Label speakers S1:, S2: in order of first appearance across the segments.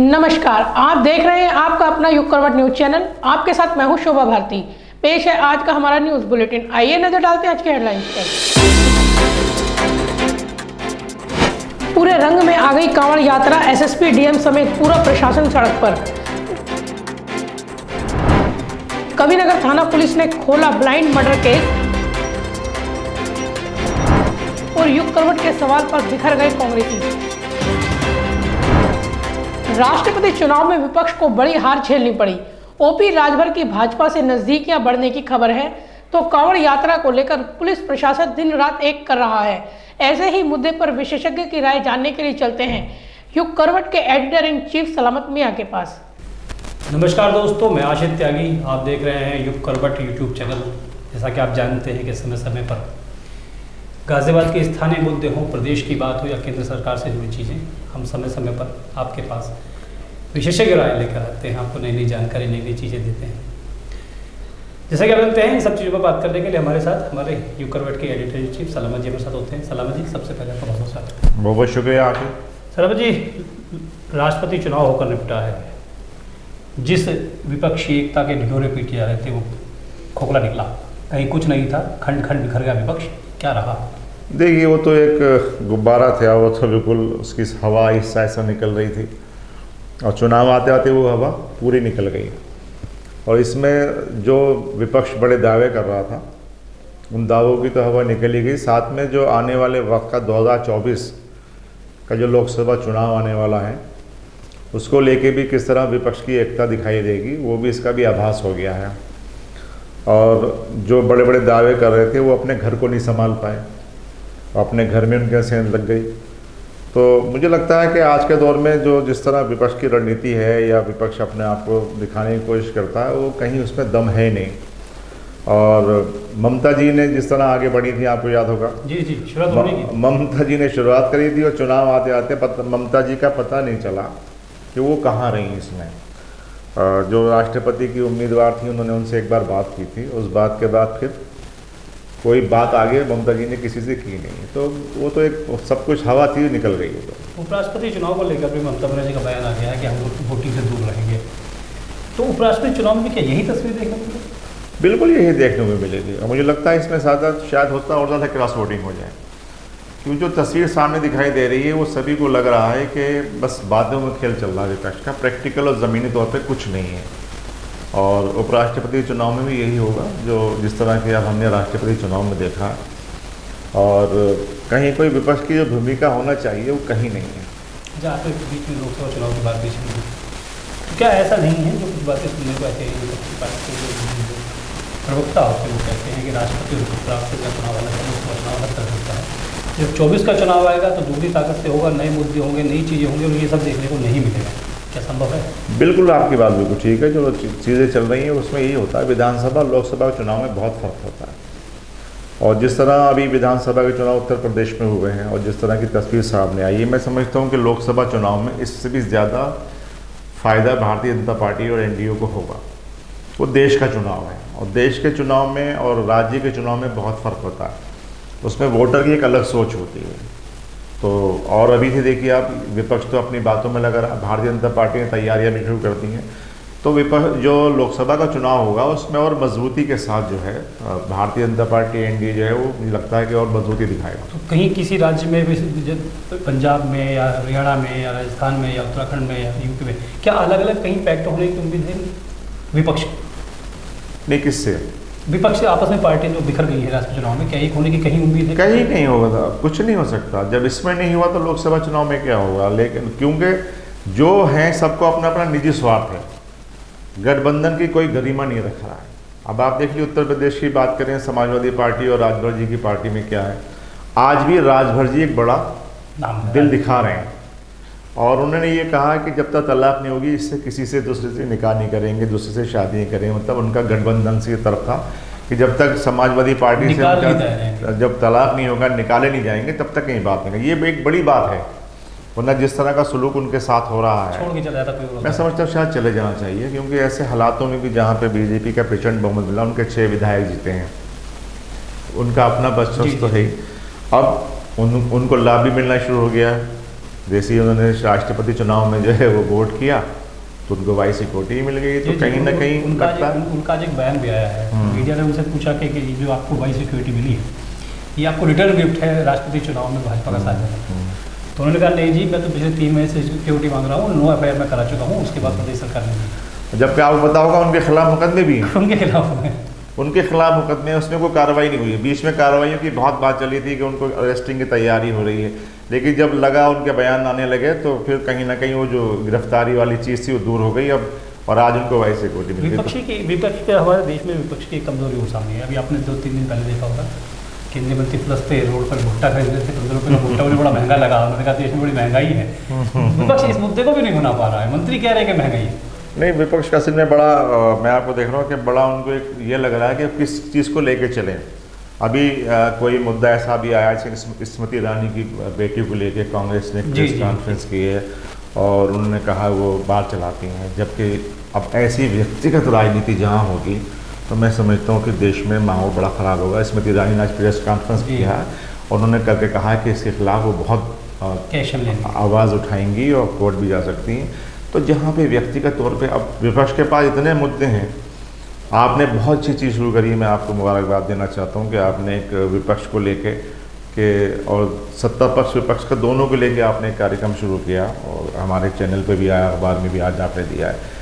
S1: नमस्कार, आप देख रहे हैं आपका अपना युग करवट न्यूज चैनल। आपके साथ मैं हूं शोभा भारती। पेश है आज का हमारा न्यूज बुलेटिन। आइए नजर डालते हैं आज के हेडलाइंस पर। पूरे रंग में आ गई कांवड़ यात्रा, एसएसपी डीएम समेत पूरा प्रशासन सड़क पर। कविनगर थाना पुलिस ने खोला ब्लाइंड मर्डर केस और युग करवट के सवाल पर बिखर गए कांग्रेसी। राष्ट्रपति चुनाव में विपक्ष को बड़ी हार झेलनी पड़ी। ओपी राजभर की भाजपा से नजदीकियां बढ़ने की खबर है, तो कांवड़ यात्रा को लेकर पुलिस प्रशासन दिन रात एक कर रहा है। ऐसे ही मुद्दे पर विशेषज्ञ की राय जानने के लिए चलते हैं युग करवट के एडिटर इन चीफ सलामत मियां के पास।
S2: नमस्कार दोस्तों, मैं आशित त्यागी। आप देख रहे हैं युग करवट यूट्यूब चैनल। जैसा कि आप जानते हैं कि समय समय पर गाजियाबाद के स्थानीय मुद्दे हों, प्रदेश की बात हो या केंद्र सरकार से जुड़ी चीज़ें, हम समय समय पर आपके पास विशेषज्ञ राय लेकर आते हैं, आपको नई नई जानकारी, नई नई चीज़ें देते हैं। जैसा कि आप जानते हैं, इन सब चीज़ों पर बात करने के लिए हमारे साथ हमारे युग करवट के एडिटर इन चीफ सलामत जी हमारे साथ होते हैं। सलामत जी, सबसे पहले आपका बहुत स्वागत है।
S3: बहुत बहुत शुक्रिया आपको।
S2: सलामत जी, राष्ट्रपति चुनाव होकर निपटा है। जिस विपक्षी एकता के ढिढोरे पीटे जा रहे थे वो खोखला निकला, कहीं कुछ नहीं था, खंड खंड बिखर गया विपक्ष। क्या रहा?
S3: देखिए, वो तो एक गुब्बारा था, वो तो बिल्कुल उसकी हवा इस साइड से निकल रही थी और चुनाव आते आते वो हवा पूरी निकल गई। और इसमें जो विपक्ष बड़े दावे कर रहा था, उन दावों की तो हवा निकल ही गई। साथ में जो आने वाले वक्त का 2024 का जो लोकसभा चुनाव आने वाला है, उसको लेके भी किस तरह विपक्ष की एकता दिखाई देगी, वो भी इसका भी आभास हो गया है। और जो बड़े बड़े दावे कर रहे थे वो अपने घर को नहीं संभाल पाए, अपने घर में उनके सेंध लग गई। तो मुझे लगता है कि आज के दौर में जो जिस तरह विपक्ष की रणनीति है या विपक्ष अपने आप को दिखाने की कोशिश करता है, वो कहीं उसमें दम है नहीं। और ममता जी ने जिस तरह आगे बढ़ी थी, आपको याद होगा
S2: जी, शुरुआत होने की।
S3: ममता जी ने शुरुआत करी थी और चुनाव आते आते ममता जी का पता नहीं चला कि वो कहाँ रही। इसमें जो राष्ट्रपति की उम्मीदवार थी, उन्होंने उनसे एक बार बात की थी, उस बात के बाद फिर कोई बात आगे ममता जी ने किसी से की नहीं। तो वो तो एक सब कुछ हवा थी, निकल गई। वो तो
S2: उपराष्ट्रपति चुनाव को लेकर भी ममता बनर्जी का बयान आ गया है कि हम लोग वोटिंग से दूर रहेंगे। तो उपराष्ट्रपति चुनाव में क्या यही तस्वीर देखने को मिलेगी?
S3: बिल्कुल यही देखने को मिलेगी। और मुझे लगता है इसमें ज़्यादा शायद होता और ज़्यादा क्रॉस वोटिंग हो जाए, क्योंकि जो तस्वीर सामने दिखाई दे रही है वो सभी को लग रहा है कि बस बातों में खेल चल रहा है विपक्ष का, प्रैक्टिकल और ज़मीनी तौर पर कुछ नहीं है। और उपराष्ट्रपति चुनाव में भी यही होगा, जो जिस तरह के अब हमने राष्ट्रपति चुनाव में देखा। और कहीं कोई विपक्ष की जो भूमिका होना चाहिए वो कहीं नहीं है।
S2: अच्छा, आपके बीच में लोकसभा चुनाव की बात बीच में, तो क्या ऐसा नहीं है जो कुछ बातें सुनने को ऐसे विपक्षी पार्टी के प्रवक्ता होते हैं वो कहते हैं कि राष्ट्रपति और उपराष्ट्रपति का चुनाव अलग है, लोकसभा चुनाव अलग कर सकता है। जब 24 का चुनाव आएगा तो दूसरी ताकत से होगा, नए मुद्दे होंगे, नई चीज़ें होंगी और ये सब देखने को नहीं मिलेगा। क्या संभव है?
S3: बिल्कुल, आपकी बात बिल्कुल ठीक है। जो चीज़ें चल रही हैं उसमें यही होता है। विधानसभा लोकसभा चुनाव में बहुत फ़र्क होता है। और जिस तरह अभी विधानसभा के चुनाव उत्तर प्रदेश में हुए हैं और जिस तरह की तस्वीर सामने आई है, मैं समझता हूँ कि लोकसभा चुनाव में इससे भी ज़्यादा फ़ायदा भारतीय जनता पार्टी और एनडीए को होगा। वो देश का चुनाव है और देश के चुनाव में और राज्य के चुनाव में बहुत फ़र्क होता है। उसमें वोटर की एक अलग सोच होती है। तो और अभी से देखिए आप, विपक्ष तो अपनी बातों में लगा रहा, भारतीय जनता पार्टी ने तैयारियां भी शुरू कर दी हैं। तो विपक्ष जो लोकसभा का चुनाव होगा उसमें और मजबूती के साथ जो है भारतीय जनता पार्टी एनडीए जो है वो मुझे लगता है कि और मजबूती दिखाएगा।
S2: तो कहीं किसी राज्य में भी, पंजाब में या हरियाणा में या राजस्थान में या उत्तराखंड में या यूपी में, क्या अलग अलग कहीं पैक्ट होने की उम्मीद है विपक्ष?
S3: नहीं, किससे?
S2: विपक्ष से आपस में पार्टी जो बिखर गई है राष्ट्रीय चुनाव में, क्या एक होने की कहीं उम्मीद है?
S3: कहीं नहीं होगा था, कुछ नहीं हो सकता। जब इसमें नहीं हुआ तो लोकसभा चुनाव में क्या होगा? लेकिन क्योंकि जो है सबको अपना अपना निजी स्वार्थ है, गठबंधन की कोई गरिमा नहीं रख रहा है। अब आप देख लीजिए, उत्तर प्रदेश की बात करें, समाजवादी पार्टी और राजभर जी की पार्टी में क्या है, आज भी राजभर जी एक बड़ा दिल दिखा रहे हैं। और उन्होंने ये कहा कि जब तक तलाक नहीं होगी, इससे किसी से दूसरे से निकाह नहीं करेंगे, दूसरे से शादी नहीं करेंगे। मतलब उनका गठबंधन से तरफ था कि जब तक समाजवादी पार्टी से उनका जब तलाक नहीं होगा, निकाले नहीं जाएंगे, तब तक कहीं बात नहीं। ये एक बड़ी बात है, वरना जिस तरह का सलूक उनके साथ हो रहा है,
S2: छोड़ के चला जाता कोई,
S3: मैं समझता हूँ शायद चले जाना चाहिए। क्योंकि ऐसे हालातों में भी जहाँ पे बीजेपी का प्रचंड बहुमत मिला, उनके 6 विधायक जीते हैं, उनका अपना वर्चस्व तो है ही। अब उनको लाभ भी मिलना शुरू हो गया है, जैसे ही उन्होंने राष्ट्रपति चुनाव में जो है वो वोट किया तो उनको वाई सिक्योरिटी मिल गई। तो कहीं ना कहीं
S2: उनका आज एक बयान भी आया है, मीडिया ने उनसे पूछा कि जो आपको वाई सिक्योरिटी मिली है ये आपको रिटर्न गिफ्ट है राष्ट्रपति चुनाव में भाजपा का साथ देना। तो उन्होंने कहा नहीं जी, मैं तो पिछले 3 महीने से सिक्योरिटी मांग रहा हूँ, 9 FIR मैं करा चुका हूँ, उसके बाद प्रदेश सरकार ने दी।
S3: जबकि आपको पता होगा उनके खिलाफ मुकदमे भी हैं।
S2: उनके खिलाफ
S3: मुकदमे, उसमें कोई कार्रवाई नहीं हुई है। बीच में कार्रवाइयों की बहुत बात चली थी कि उनको अरेस्टिंग की तैयारी हो रही है, लेकिन जब लगा उनके बयान आने लगे तो फिर कहीं ना कहीं वो जो गिरफ्तारी वाली चीज़ थी वो दूर हो गई अब, और आज उनको वाई सिक्योरिटी मिल गई।
S2: विपक्ष के हमारे देश में विपक्ष की कमजोरी हो सामने है। अभी आपने 2-3 दिन पहले देखा होगा, केंद्रीय मंत्री प्लस पे रोड पर भुट्टा खरीद रहे थे, 15 रुपये का भुट्टा उन्हें बड़ा महंगा लगा। उन्होंने कहा देश में बड़ी महंगाई है। विपक्ष इस मुद्दे को भी नहीं बना पा रहा है, मंत्री कह रहे हैं कि महंगाई है। नहीं,
S3: विपक्ष का असल में बड़ा मैं आपको देख रहा हूँ कि बड़ा उनको एक ये लग रहा है कि किस चीज़ को लेके चलें। अभी कोई मुद्दा ऐसा भी आया है, स्मृति ईरानी की बेटी को लेके कांग्रेस ने प्रेस कॉन्फ्रेंस की है और उन्होंने कहा वो बात चलाती हैं, जबकि अब ऐसी व्यक्तिगत राजनीति जहाँ होगी तो मैं समझता हूँ कि देश में माहौल बड़ा ख़राब होगा। स्मृति ईरानी ने आज प्रेस कॉन्फ्रेंस किया है और उन्होंने करके कहा कि इसके खिलाफ वो बहुत आवाज़ उठाएंगी और कोर्ट भी जा सकती हैं। तो जहाँ पे व्यक्तिगत तौर पे अब विपक्ष के पास इतने मुद्दे हैं, आपने बहुत अच्छी चीज़ शुरू करी है, मैं आपको मुबारकबाद देना चाहता हूँ कि आपने एक विपक्ष को लेके के और सत्ता पक्ष विपक्ष का दोनों को लेके आपने एक कार्यक्रम शुरू किया और हमारे चैनल पे भी आया, अखबार में भी आज आपने दिया है।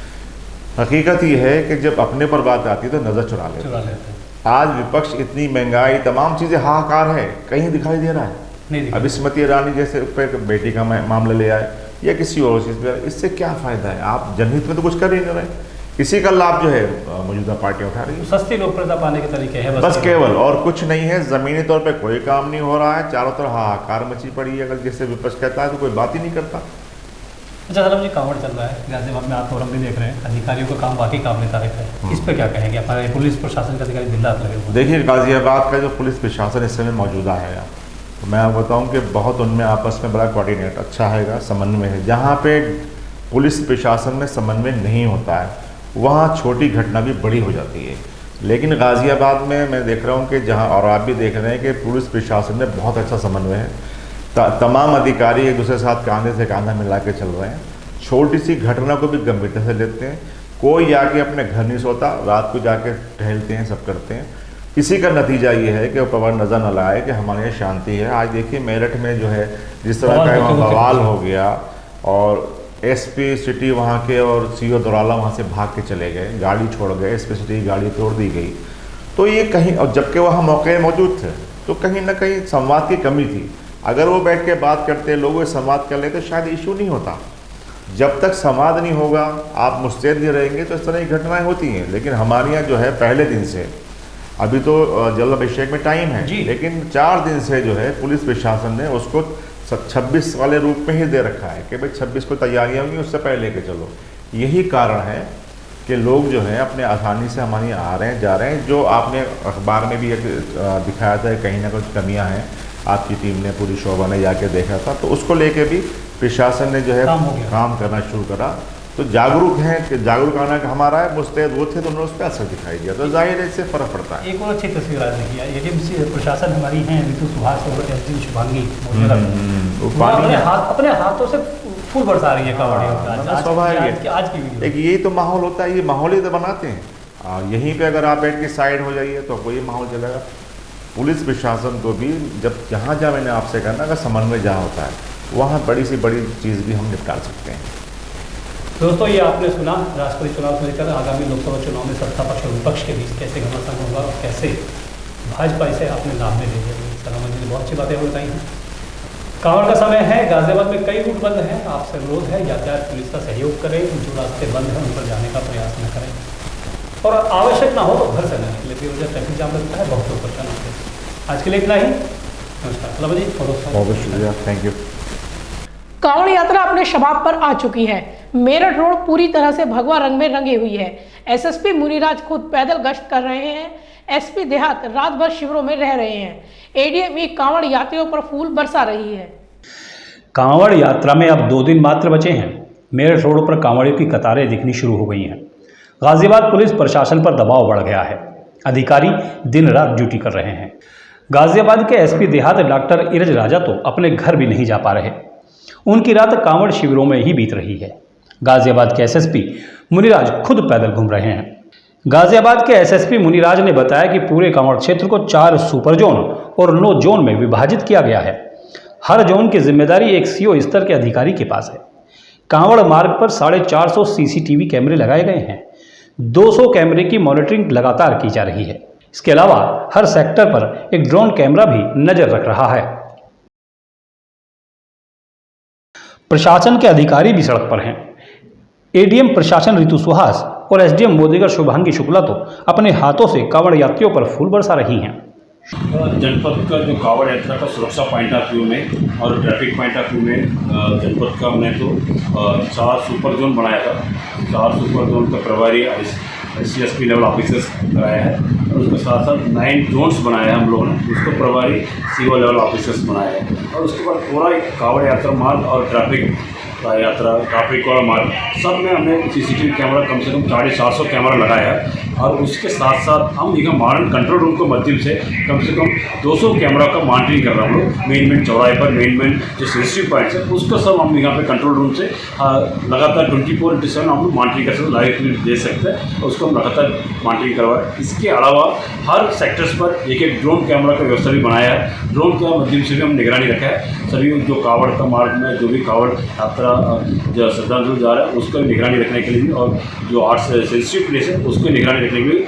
S3: हकीकत ये है कि जब अपने पर बात आती है तो नज़र चुरा लेते हैं। आज विपक्ष इतनी महंगाई तमाम चीज़ें हाहाकार है, कहीं दिखाई दे रहा है नहीं। अभी स्मृति ईरानी जैसे पे बेटी का मामला ले आए या किसी और चीज़ पर, इससे क्या फ़ायदा है? आप जनहित में तो कुछ कर ही नहीं रहे, इसी का लाभ जो है मौजूदा पार्टियाँ उठा रही है। सस्ती लोकप्रियता पाने के तरीके हैं बस केवल, और कुछ नहीं है। ज़मीनी तौर पे कोई काम नहीं हो रहा है, चारों तरफ हाहाकार मची पड़ी है। अगर जैसे विपक्ष कहता है तो कोई बात ही नहीं करता। अच्छा सलाम जी, कांवड़ चल रहा है गाजियाबाद में, आप फोरम भी देख रहे हैं, अधिकारियों का काम बाकी काबिल तारीफ है, इस पर क्या कहेंगे? हमारे पुलिस प्रशासन के अधिकारी दिन रात लगे हुए। देखिए, गाजियाबाद का जो पुलिस प्रशासन इस समय मौजूदा है, तो मैं आपको बताऊँ कि बहुत उनमें आपस में बड़ा कोऑर्डिनेट अच्छा है, समन्वय है। जहाँ पे पुलिस प्रशासन में समन्वय नहीं होता है वहाँ छोटी घटना भी बड़ी हो जाती है। लेकिन गाज़ियाबाद में मैं देख रहा हूँ कि जहाँ, और आप भी देख रहे हैं कि पुलिस प्रशासन में बहुत अच्छा समन्वय है। तमाम अधिकारी एक दूसरे के साथ कंधे से कंधा मिला के चल रहे हैं, छोटी सी घटना को भी गंभीरता से लेते हैं। कोई आके अपने घर नहीं सोता, रात को जाके टहलते हैं, सब करते हैं। इसी का नतीजा ये है कि वो नज़र न लाए कि हमारे यहाँ शांति है। आज देखिए मेरठ में जो है जिस तरह का वहाँ बवाल हो गया और SP सिटी वहाँ के और CO दोराला वहाँ से भाग के चले गए, गाड़ी छोड़ गए, SP सिटी की गाड़ी तोड़ दी गई। तो ये कहीं, और जबकि वहाँ मौके मौजूद थे, तो कहीं ना कहीं संवाद की कमी थी। अगर वो बैठ के बात करते, लोगों से संवाद कर लेते, तो शायद इशू नहीं होता। जब तक संवाद नहीं होगा, आप मुस्तैद नहीं रहेंगे, तो इस तरह की घटनाएँ होती हैं। लेकिन हमारे यहाँ जो है पहले दिन से, अभी तो जल अभिषेक में टाइम है, लेकिन 4 दिन से जो है पुलिस प्रशासन ने उसको 26 वाले रूप में ही दे रखा है कि भाई 26 को तैयारियां होंगी, उससे पहले लेके चलो। यही कारण है कि लोग जो हैं अपने आसानी से हमारे यहाँ आ रहे हैं, जा रहे हैं। जो आपने अखबार में भी एक दिखाया था कहीं ना कुछ कमियां हैं, आपकी टीम ने, पूरी शोभा ने जाके देखा था, तो उसको लेके भी प्रशासन ने जो है काम करना शुरू करा। तो जागरूक हैं कि जागरूक आना हमारा है, मुस्तैद वो थे तो उन्होंने उस पर असर दिखाई दिया, तो जाहिर है इससे फ़र्क पड़ता है। एक और अच्छी तस्वीर आज देखी है, एजेंसी प्रशासन हमारी हैं, ऋतु सुभाष और एसडी शुभांगी अपने हाथों से फूल बरसा रही है कांवड़ियों। स्वाभाविक है, आज की एक यही तो माहौल होता है, ये माहौल ही तो बनाते हैं। यहीं पे अगर आप बैठ के साइड हो जाइए तो कोई माहौल चलेगा। पुलिस प्रशासन को भी जब जहाँ मैंने आपसे कहना, अगर समन्वय जहाँ होता है वहाँ बड़ी से बड़ी चीज़ भी हम निपटा सकते हैं। दोस्तों, ये आपने सुना राष्ट्रपति चुनाव से लेकर आगामी लोकसभा चुनाव में सत्ता पक्ष और विपक्ष के बीच कैसे घमासान होगा और कैसे भाजपा इसे अपने नाम में ले जाएगी। सलामत जी ने बहुत अच्छी बातें बताई हैं। कांवड़ का समय है, गाजियाबाद में कई रूट बंद हैं, आपसे अनुरोध है यातायात पुलिस का सहयोग करें, जो रास्ते बंद हैं उन पर जाने का प्रयास न करें और आवश्यक ना हो तो घर से न निकले। बेवजह ट्रैफिक जाम लगता है, बहुत लोग परेशान होते हैं। आज के लिए इतना ही, नमस्कार। सलामत जी, बहुत शुक्रिया, थैंक यू।
S1: कांवड़ यात्रा अपने शबाब पर आ चुकी है। मेरठ रोड पूरी तरह से भगवा रंग में रंगी हुई है। SSP मुनिराज खुद पैदल गश्त कर रहे हैं। SP देहात रात भर शिविरों में रह रहे हैं। ADME कांवड़ यात्रियों पर फूल बरसा रही है।
S2: कांवड़ यात्रा में अब 2 दिन मात्र बचे हैं। मेरठ रोड पर कांवड़ियों की कतारें दिखनी शुरू हो गई हैं। गाजियाबाद पुलिस प्रशासन पर दबाव बढ़ गया है, अधिकारी दिन रात ड्यूटी कर रहे हैं। गाजियाबाद के SP देहात डॉक्टर इरज राजा तो अपने घर भी नहीं जा पा रहे। उनकी रात कांवड़ शिविरों में ही बीत रही है। गाजियाबाद के एसएसपी मुनिराज खुद पैदल घूम रहे हैं। गाजियाबाद के एसएसपी मुनिराज ने बताया कि पूरे कांवड़ क्षेत्र को 4 सुपर जोन और 9 जोन में विभाजित किया गया है। हर जोन की जिम्मेदारी एक सीओ स्तर के अधिकारी के पास है। कांवड़ मार्ग पर 450 सीसीटीवी कैमरे लगाए गए हैं। 200 कैमरे की मॉनिटरिंग लगातार की जा रही है। इसके अलावा हर सेक्टर पर एक ड्रोन कैमरा भी नजर रख रहा है। प्रशासन के अधिकारी भी सड़क पर हैं। एडीएम प्रशासन ऋतु सुहास और एसडीएम मोदीगर शुभांगी शुक्ला तो अपने हाथों से कांवड़ यात्रियों पर फूल बरसा रही हैं।
S4: जनपद का जो कांवड़ यात्रा का सुरक्षा पॉइंट ऑफ व्यू में और ट्रैफिक पॉइंट ऑफ व्यू में जनपद का हमने तो 4 सुपर जोन बनाया था। 4 सुपर जोन का प्रभारी SCSP लेवल ऑफिसर्स कराया है और उसके साथ साथ 9 जोन्स बनाए हैं हम लोगों ने, उसको प्रभारी CO लेवल ऑफिसर्स बनाए हैं। और उसके बाद पूरा कांवड़ यात्रा मार्ग और ट्रैफिक वाला मार्ग सब में हमने CCTV कैमरा कम से कम 450 कैमरा लगाया है। और उसके साथ साथ हम यहाँ मॉडर्न कंट्रोल रूम के माध्यम से कम 200 कैमरा का मॉनिटरिंग कर रहे हैं हम लोग। मेन चौराहे पर मेन जो सेंसिटिव पॉइंट्स है उसको सब हम यहाँ पे कंट्रोल रूम से लगातार 24/7 हम लोग मॉनिटरिंग कर सकते, लाइव दे सकते हैं। उसको हम लगातार मॉनिटरिंग करवाएं। इसके अलावा हर सेक्टर्स पर एक ड्रोन कैमरा का व्यवस्था भी बनाया है। ड्रोन के माध्यम से भी हम निगरानी रखा है। सभी जो कांवड़ का मार्ग में जो भी कांवड़ यात्रा जो श्रद्धालु जा रहा है उसको निगरानी रखने के लिए भी, और जो आर्ट सेंसिटिव प्लेस है उसको निगरानी रखने के लिए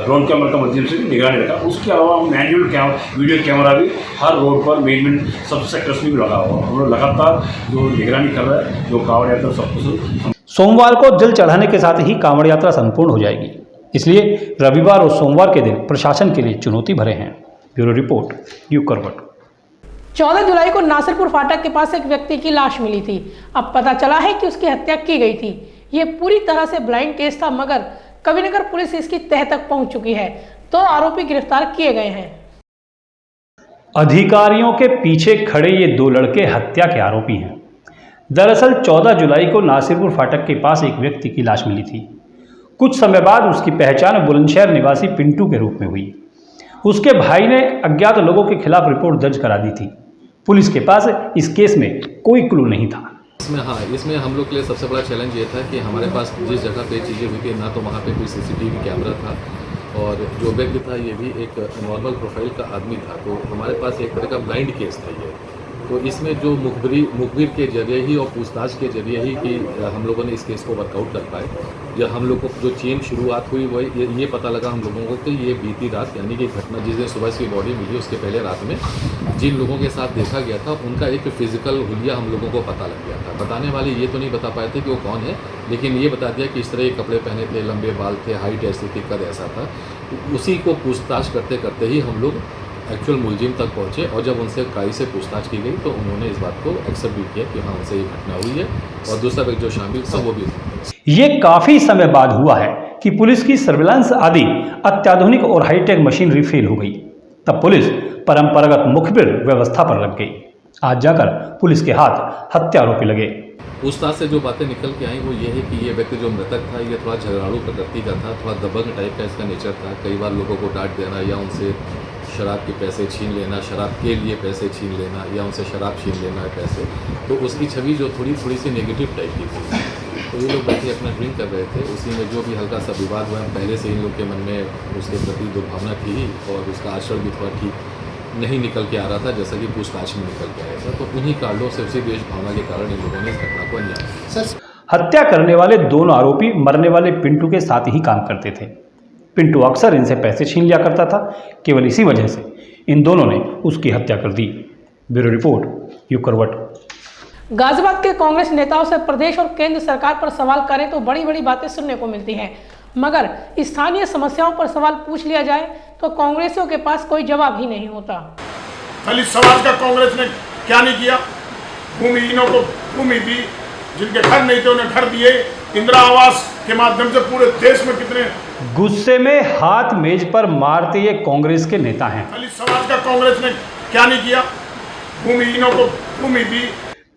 S4: ड्रोन कैमरा के माध्यम से भी निगरानी रखा। उसके अलावा हम मैनुअल वीडियो कैमरा भी हर रोड पर मेन सब सेक्टर्स में भी लगा हुआ। हम लोग लगातार जो निगरानी कर रहे हैं जो कांवड़ यात्रा सब कुछ।
S2: सोमवार को जल चढ़ाने के साथ ही कांवड़ यात्रा संपूर्ण हो जाएगी, इसलिए रविवार और सोमवार के दिन प्रशासन के लिए चुनौती भरे हैं। ब्यूरो रिपोर्ट, युग करवट।
S1: 14 जुलाई को नासिरपुर फाटक के पास एक व्यक्ति की लाश मिली थी। अब पता चला है कि उसकी हत्या की गई थी। ये पूरी तरह से ब्लाइंड केस था, मगर कविनगर पुलिस इसकी तह तक पहुंच चुकी है। 2 आरोपी गिरफ्तार किए गए हैं।
S2: अधिकारियों के पीछे खड़े ये 2 लड़के हत्या के आरोपी हैं। दरअसल 14 जुलाई को नासिरपुर फाटक के पास एक व्यक्ति की लाश मिली थी। कुछ समय बाद उसकी पहचान बुलंदशहर निवासी पिंटू के रूप में हुई। उसके भाई ने अज्ञात लोगों के खिलाफ रिपोर्ट दर्ज करा दी थी। पुलिस के पास इस केस में कोई क्लू नहीं था।
S5: इसमें हम लोग के लिए सबसे बड़ा चैलेंज ये था कि हमारे पास जिस जगह पे चीज़ें हुई थी ना तो वहाँ पे कोई CCTV कैमरा था, और जो व्यक्ति था ये भी एक नॉर्मल प्रोफाइल का आदमी था। तो हमारे पास एक तरह का ब्लाइंड केस था ये। तो इसमें जो मुखबिर के जरिए ही और पूछताछ के जरिए ही कि हम लोगों ने इस केस को वर्कआउट कर पाए। जब हम लोग को जो चेन शुरुआत हुई वो ये पता लगा हम लोगों को कि ये बीती रात यानी कि घटना जिस दिन सुबह इसकी बॉडी मिली उसके पहले रात में जिन लोगों के साथ देखा गया था उनका एक फिजिकल हुलिया हम लोगों को पता लग गया था। बताने वाले ये तो नहीं बता पाए थे कि वो कौन है, लेकिन ये बता दिया कि इस तरह के कपड़े पहने थे, लंबे बाल थे, हाइट ऐसी थी, कद ऐसा था। उसी को पूछताछ करते करते ही हम लोग एक्चुअल मुलजिम तक पहुँचे, और जब उनसे कड़ी से पूछताछ की गई तो उन्होंने इस बात को एक्सेप्ट भी किया कि हाँ उनसे ये घटना हुई है, और दूसरा व्यक्ति जो शामिल था वो भी।
S2: ये काफ़ी समय बाद हुआ है कि पुलिस की सर्विलांस आदि अत्याधुनिक और हाईटेक मशीनरी फेल हो गई। तब पुलिस परंपरागत मुखबिर व्यवस्था पर लग गई। आज जाकर पुलिस के हाथ हत्यारोपी लगे।
S5: पूछताछ से जो बातें निकल के आई वो ये है कि ये व्यक्ति जो मृतक था ये थोड़ा झगड़ालू प्रकृति का था, थोड़ा दबंग टाइप का इसका नेचर था। कई बार लोगों को डांट देना या उनसे शराब के पैसे छीन लेना, शराब के लिए पैसे छीन लेना, या उनसे शराब छीन लेना है पैसे, तो उसकी छवि जो थोड़ी सी नेगेटिव टाइप की थी। तो ये लोग बैठे अपना ड्रिंक कर रहे थे, उसी में जो भी हल्का सा विवाद हुआ, पहले से इन लोग के मन में उसके प्रति दुर्भावना थी और उसका आचरण भी थोड़ा ठीक नहीं निकल के आ रहा था जैसा कि पूछताछ में निकल के आया था। तो उन्हीं कारणों से उसी द्वेष भावना के कारण इन लोगों ने इस घटना को अंजाम दिया।
S2: हत्या करने वाले दोनों आरोपी मरने वाले पिंटू के साथ ही काम करते थे। पिंटू अक्सर इनसे पैसे छीन लिया करता था। केवल इसी वजह से इन दोनों ने उसकी हत्या कर दी। ब्यूरो रिपोर्ट, युग करवट।
S1: गाजियाबाद के कांग्रेस नेताओं से प्रदेश और केंद्र सरकार पर सवाल करें तो बड़ी बड़ी बातें सुनने को मिलती हैं, मगर स्थानीय समस्याओं पर सवाल पूछ लिया जाए तो कांग्रेसियों के पास कोई जवाब ही नहीं होता।
S6: दलित समाज का कांग्रेस ने क्या नहीं किया? भूमिहीनों को भूमि दी, जिनके घर नहीं थे उन्हें घर दिए, इंदिरा आवास के माध्यम से पूरे देश में कितने।
S2: गुस्से में हाथ मेज पर मारते ये कांग्रेस के नेता हैं।
S6: दलित समाज का कांग्रेस ने क्या नहीं किया? भूमिहीनों को भूमि दी।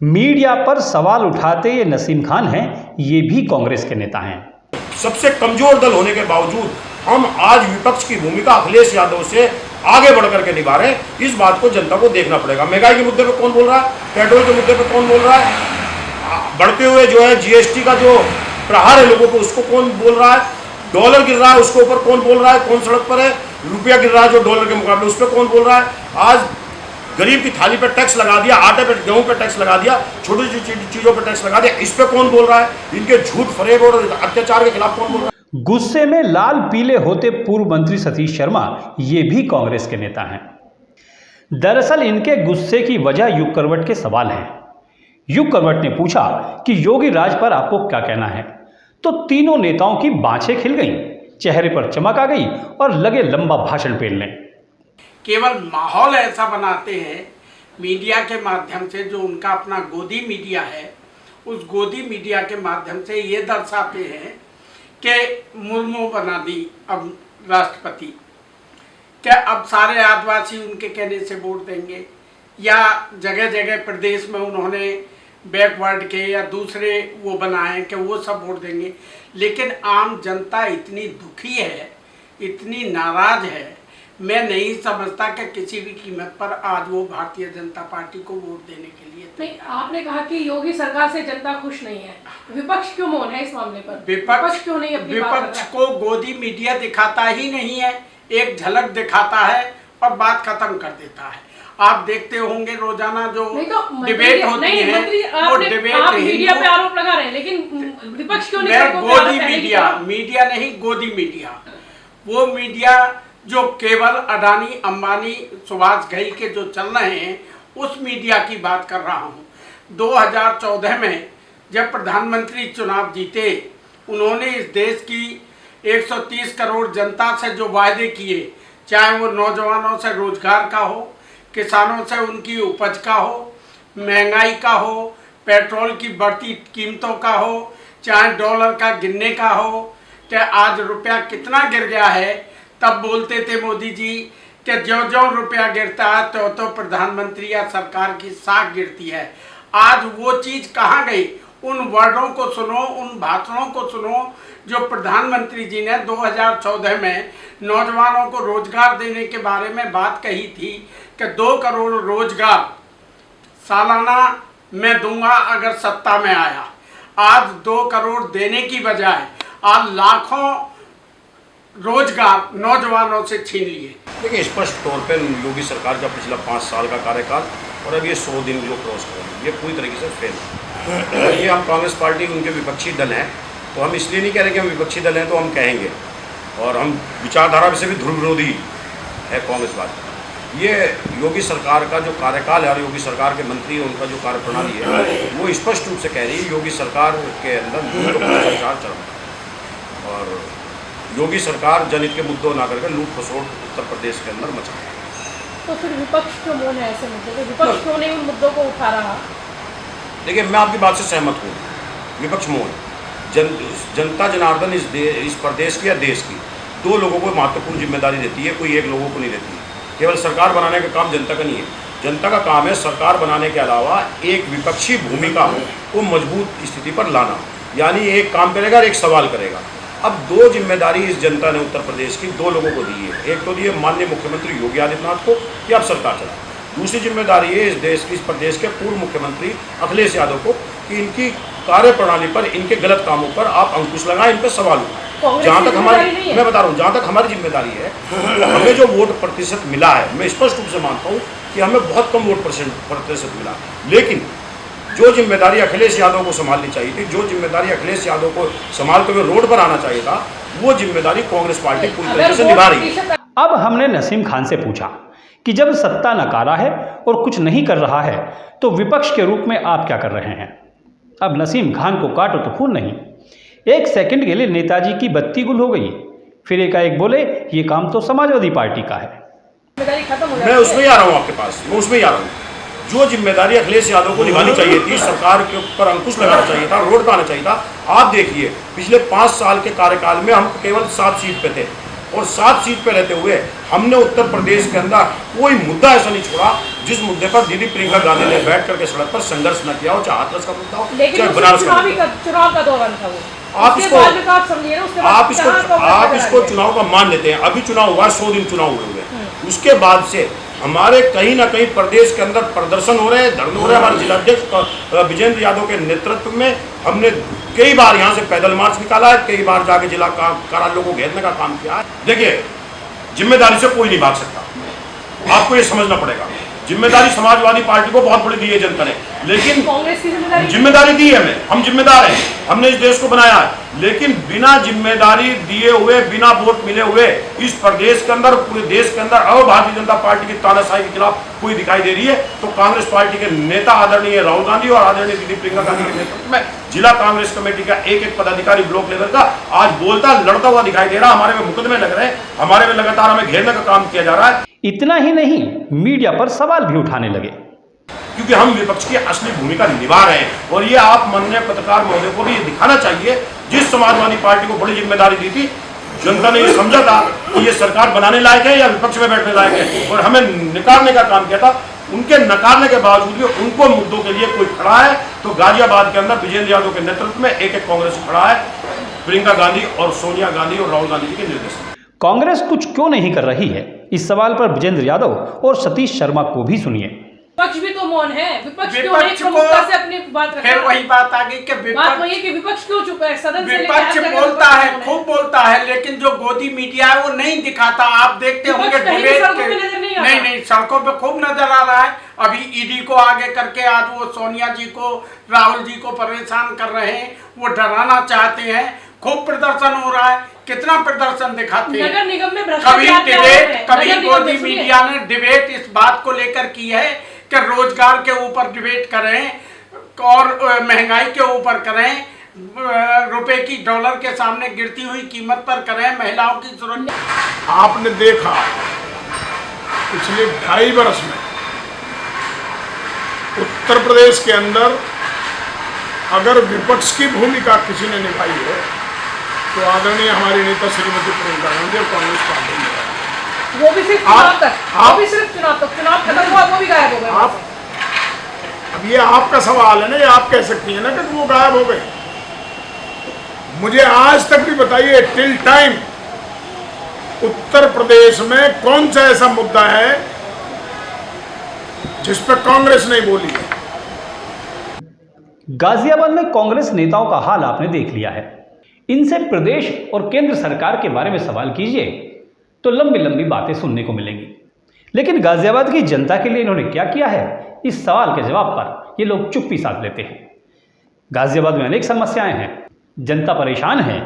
S2: मीडिया पर सवाल उठाते ये नसीम खान हैं, ये भी कांग्रेस के नेता हैं।
S6: सबसे कमजोर दल होने के बावजूद
S7: हम आज विपक्ष की भूमिका अखिलेश यादव से आगे बढ़ करके निभा रहे हैं। इस बात को जनता को देखना पड़ेगा। महंगाई के मुद्दे पे कौन बोल रहा है, पेट्रोल के मुद्दे पे कौन बोल रहा है, बढ़ते हुए जो है जीएसटी का जो प्रहार है लोगों को उसको कौन बोल रहा है, डॉलर गिर रहा है उसके ऊपर कौन बोल रहा है, कौन सड़क पर है, रुपया गिर रहा है जो डॉलर के मुकाबले उस पर कौन बोल रहा है। आज गरीब की थाली पर टैक्स लगा दिया, आटे पे गेहूं पे टैक्स लगा दिया, छोटी छोटी चीजों पर टैक्स लगा दिया, इस पे कौन बोल रहा है। इनके झूठ फरेब और अत्याचार के खिलाफ कौन बोल रहा है।
S2: गुस्से में लाल पीले होते पूर्व मंत्री सतीश शर्मा ये भी कांग्रेस के नेता हैं। दरअसल इनके गुस्से की वजह युग करवट के सवाल हैं। युग करवट ने पूछा कि योगी राज पर आपको क्या कहना है, तो तीनों नेताओं की बाँछें खिल गईं, चेहरे पर चमक आ गई और लगे लंबा भाषण पेलने।
S8: केवल माहौल ऐसा बनाते हैं मीडिया के माध्यम से, जो उनका अपना गोदी मीडिया है, उस गोदी मीडिया के माध्यम से ये दर्शाते हैं कि मुर्मू बना दी अब राष्ट्रपति, क्या अब सारे आदिवासी उनके कहने से वोट देंगे, या जगह जगह प्रदेश में उन्होंने बैकवर्ड के या दूसरे वो बनाए कि वो सब वोट देंगे। लेकिन आम जनता इतनी दुखी है, इतनी नाराज है, मैं नहीं समझता कि किसी भी कीमत पर आज वो भारतीय जनता पार्टी को वोट देने के लिए।
S1: नहीं, आपने कहा कि योगी सरकार से जनता खुश नहीं है, विपक्ष क्यों मौन है इस मामले पर?
S8: विपक्ष
S1: क्यों नहीं अपनी
S8: विपक्ष को गोदी मीडिया दिखाता ही नहीं है, एक झलक दिखाता है और बात खत्म कर देता है। आप देखते होंगे रोजाना जो डिबेट होती है, वो डिबेट
S1: मीडिया पे आरोप लगा रहे हैं, लेकिन विपक्ष क्यों नहीं?
S8: गोदी मीडिया नहीं, गोदी मीडिया, वो मीडिया जो केवल अडानी अंबानी सुभाष घई के जो चल रहे हैं उस मीडिया की बात कर रहा हूँ। 2014 में जब प्रधानमंत्री चुनाव जीते, उन्होंने इस देश की 130 करोड़ जनता से जो वायदे किए, चाहे वो नौजवानों से रोजगार का हो, किसानों से उनकी उपज का हो, महंगाई का हो, पेट्रोल की बढ़ती कीमतों का हो, चाहे डॉलर का गिरने का हो, कि आज रुपया कितना गिर गया है। तब बोलते थे मोदी जी कि जो रुपया गिरता है तो प्रधानमंत्री या सरकार की साख गिरती है। आज वो चीज़ कहाँ गई? उन वर्डों को सुनो, उन भाषणों को सुनो जो प्रधानमंत्री जी ने 2014 में नौजवानों को रोजगार देने के बारे में बात कही थी कि 2 करोड़ रोजगार सालाना मैं दूंगा अगर सत्ता में आया। आज 2 करोड़ देने की बजाय आज लाखों रोजगार नौजवानों से छीन लिए।
S7: देखिए, स्पष्ट तौर पर योगी सरकार का पिछला 5 साल का कार्यकाल और अब ये 100 दिन जो क्रॉस कर रहे हैं, ये पूरी तरीके से फेल है। ये हम कांग्रेस पार्टी उनके विपक्षी दल हैं, तो हम इसलिए नहीं कह रहे कि हम विपक्षी दल हैं, तो हम कहेंगे, और हम विचारधारा से भी ध्रुव विरोधी है कांग्रेस पार्टी। ये योगी सरकार का जो कार्यकाल है और योगी सरकार के मंत्री उनका जो कार्यप्रणाली है, वो स्पष्ट रूप से कह रही है योगी सरकार के अंदर भ्रष्टाचार चल रहा है और योगी सरकार जनहित के मुद्दों ना करके लूट खसोट उत्तर प्रदेश के अंदर मचा है।
S1: तो फिर विपक्ष क्यों मौन है ऐसे मुद्दे पे? विपक्ष क्यों नहीं उन मुद्दों को उठा रहा?
S7: देखिए, मैं आपकी बात से सहमत हूँ, विपक्ष मौन। जनता जनार्दन इस प्रदेश की या देश की 2 लोगों को महत्वपूर्ण जिम्मेदारी देती है, कोई एक लोगों को नहीं देती है। केवल सरकार बनाने का काम जनता का नहीं है, जनता का काम है सरकार बनाने के अलावा एक विपक्षी भूमिका को मजबूत स्थिति पर लाना, यानी एक काम करेगा और एक सवाल करेगा। अब 2 जिम्मेदारी इस जनता ने उत्तर प्रदेश की 2 लोगों को दी है। एक तो दी है माननीय मुख्यमंत्री योगी आदित्यनाथ को कि आप सरकार चलाएं, दूसरी जिम्मेदारी है इस देश की, इस प्रदेश के पूर्व मुख्यमंत्री अखिलेश यादव को कि इनकी कार्यप्रणाली पर, इनके गलत कामों पर आप अंकुश लगाएं, इन पर सवाल उठाएं। जहाँ तक हमारी, मैं बता रहा हूँ, जहाँ तक हमारी जिम्मेदारी है, तो हमें जो वोट प्रतिशत मिला है, मैं स्पष्ट रूप से मानता हूँ कि हमें बहुत कम वोट प्रतिशत मिला, लेकिन जो जिम्मेदारी अखिलेश यादव को संभालनी चाहिए थी, जो जिम्मेदारी अखिलेश यादव को संभालते हुए रोड पर आना चाहिए था, वो जिम्मेदारी कांग्रेस पार्टी पूरी तरीके से निभा रही है।
S2: अब हमने नसीम खान से पूछा कि जब सत्ता नकारा है और कुछ नहीं कर रहा है तो विपक्ष के रूप में आप क्या कर रहे हैं? अब नसीम खान को काटो तो खून नहीं। 1 सेकंड के लिए नेताजी की बत्ती गुल हो गई, फिर एकाएक बोले ये काम तो समाजवादी पार्टी का है।
S7: मैं उसमें ही आ रहा हूँ, आपके पास मैं उसमें ही आ रहा हूँ। जो जिम्मेदारी अखिलेश यादव को निभानी चाहिए थी, सरकार के ऊपर अंकुश लगाना चाहिए था, रोड पर आना चाहिए था। आप देखिए, पिछले 5 साल के कार्यकाल में हम केवल 7 सीट पे थे और 7 सीट पे रहते हुए हमने उत्तर प्रदेश के अंदर कोई मुद्दा ऐसा नहीं छोड़ा जिस मुद्दे पर दीदी प्रियंका गांधी ने बैठ करके सड़क पर संघर्ष न किया हो, चाहे हाथरस का मुद्दा हो, चाहे बनारस का मुद्दा हो।
S1: चुनाव का दौरान था वो।
S7: आप
S1: उसके
S7: इसको
S1: बाद में आप समझिए ना, उसके बाद
S7: आप इसको
S1: कहाँ कांग्रेस
S7: आप
S1: नजर
S7: इसको
S1: आ रही है?
S7: चुनाव का मान लेते हैं। अभी चुनाव हुआ, 100 दिन चुनाव हुए हैं, उसके बाद से हमारे कहीं ना कहीं प्रदेश के अंदर प्रदर्शन हो रहे हैं, धरने हो रहे हैं। हमारे जिलाध्यक्ष विजेंद्र यादव के नेतृत्व में हमने कई बार यहाँ से पैदल मार्च निकाला है, कई बार जाके जिला कार्यालयों को घेरने का काम किया है। देखिए, जिम्मेदारी से कोई नहीं भाग सकता, आपको ये समझना पड़ेगा। जिम्मेदारी समाजवादी पार्टी को बहुत बड़ी दी है जनता ने, लेकिन
S1: कांग्रेस की
S7: जिम्मेदारी दी है हमें, हम जिम्मेदार हैं, हमने इस देश को बनाया है। लेकिन बिना जिम्मेदारी दिए हुए, बिना वोट मिले हुए इस प्रदेश के अंदर, पूरे देश के अंदर अब भारतीय जनता पार्टी की तानाशाही के खिलाफ कोई दिखाई दे रही है, तो कांग्रेस पार्टी के नेता आदरणीय राहुल गांधी और आदरणीय दीदी प्रियंका गांधी के नेतृत्व में जिला कांग्रेस कमेटी का एक पदाधिकारी ब्लॉक लेवल का आज बोलता लड़ता हुआ दिखाई दे रहा। हमारे में मुकदमे लग रहे हैं, हमारे में लगातार हमें घेरने का काम किया जा रहा है।
S2: इतना ही नहीं, मीडिया पर सवाल भी उठाने लगे,
S7: क्योंकि हम विपक्ष की असली भूमिका निभा रहे हैं। और ये आप माननीय पत्रकार महोदय को भी ये दिखाना चाहिए, जिस समाजवादी पार्टी को बड़ी जिम्मेदारी दी थी, जनता ने ये समझा था कि ये सरकार बनाने लायक है या विपक्ष में बैठने लायक है, और हमें निकारने का काम किया था। उनके नकारने के बावजूद भी उनको मुद्दों के लिए कोई खड़ा है, तो गाजियाबाद के अंदर विजेंद्र यादव के नेतृत्व में एक कांग्रेस खड़ा है, प्रियंका गांधी और सोनिया गांधी और राहुल गांधी जी के निर्देश में।
S2: कांग्रेस कुछ क्यों नहीं कर रही है, इस सवाल पर विजेंद्र यादव और सतीश शर्मा को भी सुनिए।
S1: विपक्ष भी तो मौन है, विपक्ष क्यों
S8: विपक्ष
S1: नहीं प्रमुखता से अपनी बात रखा?
S8: फिर वही बात आ गई कि
S1: बात वही है कि विपक्ष क्यों चुप है? सदन से लेकर
S8: विपक्ष
S1: हर जगह
S8: बोलता
S1: विपक्ष
S8: है,
S1: मौन
S8: खूब बोलता है, लेकिन जो गोदी मीडिया है वो नहीं दिखाता। आप देखते
S1: विपक्ष
S8: होंगे
S1: कहीं भी
S8: डिबेट
S1: सड़कों पे नजर नहीं आता।
S8: नहीं, सड़कों पे खूब नजर आ रहा है। अभी ईडी को आगे करके आज वो सोनिया जी को, राहुल जी को परेशान कर रहे हैं, वो डराना चाहते हैं। खूब प्रदर्शन हो रहा है, कितना प्रदर्शन दिखाते हैं।
S1: नगर निगम में
S8: कभी
S1: भ्रष्टाचार क्या
S8: डिबेट,
S1: है?
S8: कभी
S1: नगर निगम
S8: गोदी
S1: में सुनिए।
S8: मीडिया ने डिबेट इस बात को लेकर की है कि रोजगार के ऊपर डिबेट करें और महंगाई के ऊपर करें, रुपए की डॉलर के सामने गिरती हुई कीमत पर करें, महिलाओं की सुरक्षा।
S6: आपने देखा पिछले 2.5 वर्ष में उत्तर प्रदेश के अंदर अगर विपक्ष की भूमिका किसी ने निभाई है तो आदरणीय हमारी नेता श्रीमती प्रियंका गांधी और कांग्रेस पार्टी ने।
S1: वो भी सिर्फ चुनाव तक, वो भी सिर्फ चुनाव तक, चुनाव खत्म हुआ वो भी गायब हो गए।
S6: आप, अब ये आपका सवाल है ना, ये आप कह सकती हैं ना कि वो गायब हो गए। मुझे आज तक भी बताइए, टिल टाइम उत्तर प्रदेश में कौन सा ऐसा मुद्दा है जिस पर कांग्रेस नहीं बोली है?
S2: गाजियाबाद में कांग्रेस नेताओं का हाल आपने देख लिया है। इनसे प्रदेश और केंद्र सरकार के बारे में सवाल कीजिए तो लंबी लंबी बातें सुनने को मिलेंगी, लेकिन गाजियाबाद की जनता के लिए इन्होंने क्या किया है, इस सवाल के जवाब पर ये लोग चुप्पी साध लेते हैं। गाजियाबाद में अनेक समस्याएं हैं, जनता परेशान है,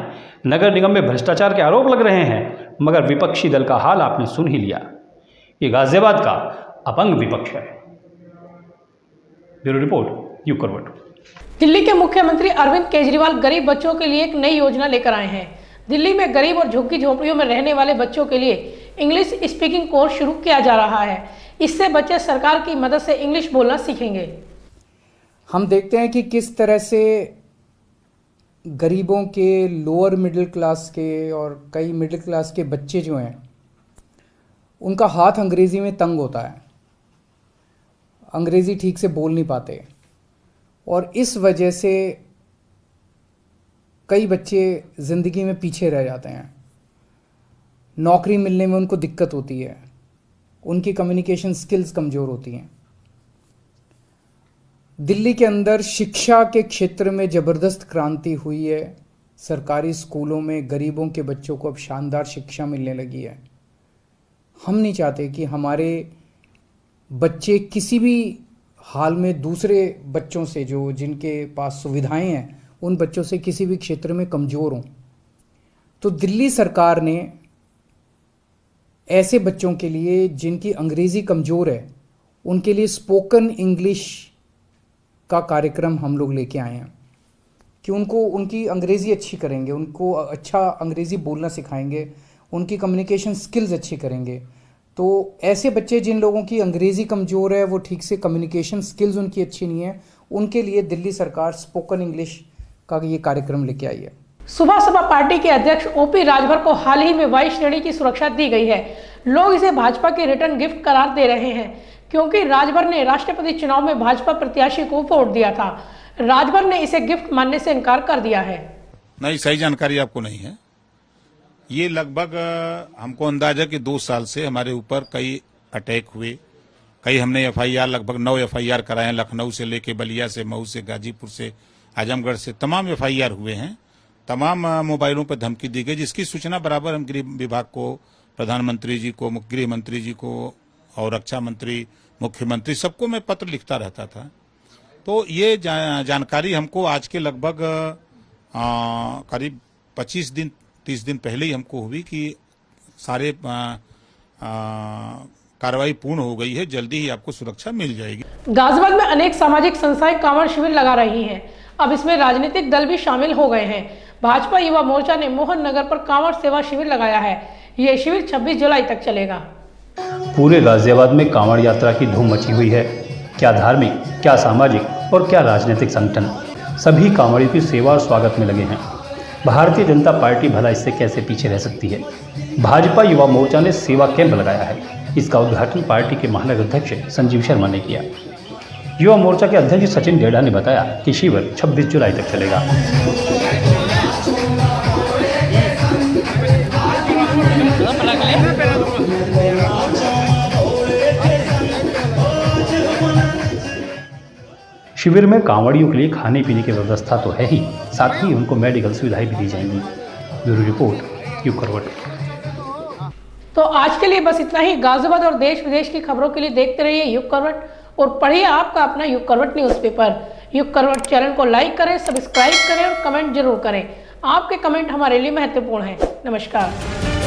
S2: नगर निगम में भ्रष्टाचार के आरोप लग रहे हैं, मगर विपक्षी दल का हाल आपने सुन ही लिया। ये गाजियाबाद का अपंग विपक्ष है। ब्यूरो रिपोर्ट, यूप करवट।
S1: दिल्ली के मुख्यमंत्री अरविंद केजरीवाल गरीब बच्चों के लिए एक नई योजना लेकर आए हैं। दिल्ली में गरीब और झुग्गी झोपड़ियों में रहने वाले बच्चों के लिए इंग्लिश स्पीकिंग कोर्स शुरू किया जा रहा है। इससे बच्चे सरकार की मदद से इंग्लिश बोलना सीखेंगे।
S9: हम देखते हैं कि किस तरह से गरीबों के, लोअर मिडिल क्लास के और कई मिडिल क्लास के बच्चे जो हैं उनका हाथ अंग्रेज़ी में तंग होता है, अंग्रेज़ी ठीक से बोल नहीं पाते, और इस वजह से कई बच्चे ज़िंदगी में पीछे रह जाते हैं। नौकरी मिलने में उनको दिक्कत होती है, उनकी कम्युनिकेशन स्किल्स कमज़ोर होती हैं। दिल्ली के अंदर शिक्षा के क्षेत्र में ज़बरदस्त क्रांति हुई है। सरकारी स्कूलों में गरीबों के बच्चों को अब शानदार शिक्षा मिलने लगी है। हम नहीं चाहते कि हमारे बच्चे किसी भी हाल में दूसरे बच्चों से, जो जिनके पास सुविधाएं हैं, उन बच्चों से किसी भी क्षेत्र में कमज़ोर हों। तो दिल्ली सरकार ने ऐसे बच्चों के लिए जिनकी अंग्रेज़ी कमज़ोर है, उनके लिए स्पोकन इंग्लिश का कार्यक्रम हम लोग लेके आए हैं कि उनको उनकी अंग्रेज़ी अच्छी करेंगे, उनको अच्छा अंग्रेज़ी बोलना सिखाएंगे, उनकी कम्युनिकेशन स्किल्स अच्छी करेंगे। तो ऐसे बच्चे जिन लोगों की अंग्रेज़ी कमज़ोर है, वो ठीक से कम्युनिकेशन स्किल्स उनकी अच्छी नहीं है, उनके लिए दिल्ली सरकार स्पोकन इंग्लिश का ये कार्यक्रम लेके आई है।
S1: सुबह सपा पार्टी के अध्यक्ष ओपी राजभर को हाल ही में वायु श्रेणी की सुरक्षा दी गई है। लोग इसे भाजपा के रिटर्न गिफ्ट करार दे रहे हैं, क्योंकि राजभर ने राष्ट्रपति चुनाव में भाजपा प्रत्याशी को वोट दिया था। राजभर ने इसे गिफ्ट मानने से इनकार कर दिया है।
S10: नहीं, सही जानकारी आपको नहीं है। ये लगभग हमको अंदाजा कि 2 साल से हमारे ऊपर कई अटैक हुए, कई हमने एफआईआर, लगभग 9 एफआईआर कराए हैं। लखनऊ से लेके बलिया से, मऊ से, गाजीपुर से, आजमगढ़ से तमाम एफआईआर हुए हैं। तमाम मोबाइलों पर धमकी दी गई, जिसकी सूचना बराबर हम गृह विभाग को, प्रधानमंत्री जी को, गृह मंत्री जी को और रक्षा मंत्री, मुख्यमंत्री, सबको मैं पत्र लिखता रहता था। तो ये जानकारी हमको आज के लगभग करीब 25 दिन 30 दिन पहले ही हमको हुई कि सारे कार्रवाई पूर्ण हो गई है, जल्दी ही आपको सुरक्षा मिल जाएगी।
S1: गाजियाबाद में अनेक सामाजिक संस्थाएं कांवड़ शिविर लगा रही हैं। अब इसमें राजनीतिक दल भी शामिल हो गए हैं। भाजपा युवा मोर्चा ने मोहन नगर पर कांवड़ सेवा शिविर लगाया है। ये शिविर 26 जुलाई तक चलेगा।
S2: पूरे गाजियाबाद में कांवड़ यात्रा की धूम मची हुई है। क्या धार्मिक, क्या सामाजिक और क्या राजनीतिक संगठन, सभी कांवड़ियों की सेवा और स्वागत में लगे हैं। भारतीय जनता पार्टी भला इससे कैसे पीछे रह सकती है। भाजपा युवा मोर्चा ने सेवा कैंप लगाया है। इसका उद्घाटन पार्टी के महानगर अध्यक्ष संजीव शर्मा ने किया। युवा मोर्चा के अध्यक्ष सचिन डेढ़ा ने बताया कि शिविर 26 जुलाई तक चलेगा। शिविर में कांवड़ियों के लिए खाने पीने की व्यवस्था तो है ही, साथ ही उनको मेडिकल सुविधाएं भी दी जाएंगी। ब्यूरो रिपोर्ट, युग करवट।
S1: तो आज के लिए बस इतना ही। गाजियाबाद और देश विदेश की खबरों के लिए देखते रहिए युग करवट और पढ़िए आपका अपना युग करवट न्यूज़पेपर। युग करवट चैनल को लाइक करें, सब्सक्राइब करें और कमेंट जरूर करें। आपके कमेंट हमारे लिए महत्वपूर्ण हैं। नमस्कार।